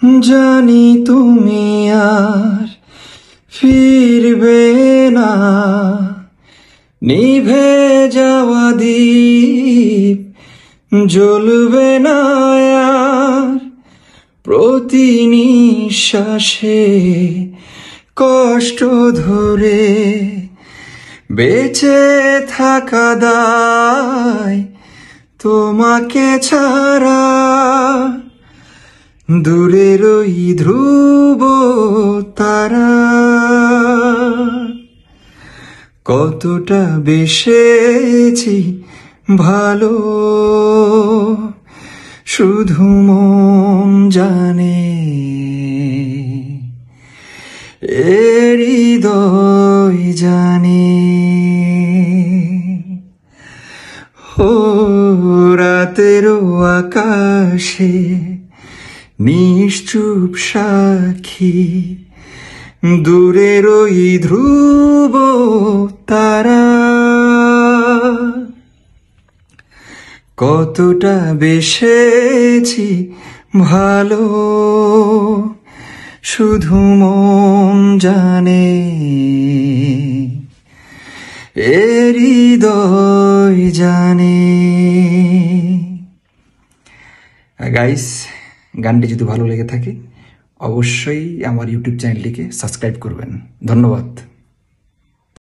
জানি তুমি আর ফিরবে না, নিভে যাওয়া দ্বীপ জ্বলবে না আর, প্রতি নিঃশ্বাসে কষ্ট ধরে বেঁচে থাকা দায় তোমাকে ছাড়া। দূরের ওই ধ্রুব তারা কতটা বেসেছি ভালো, শুধু মন জানে, এ হৃদয় জানে। ও রাতেরও আকাশে নিশ্চুপ সাক্ষী, দূরের ওই ধ্রুব তারা কতটা বেসেছি ভালো, শুধু মন জানে, এ হৃদয় জানে। গাইস, গানটি যদি ভালো লেগে থাকে অবশ্যই আমার ইউটিউব চ্যানেলটিকে সাবস্ক্রাইব করবেন। ধন্যবাদ।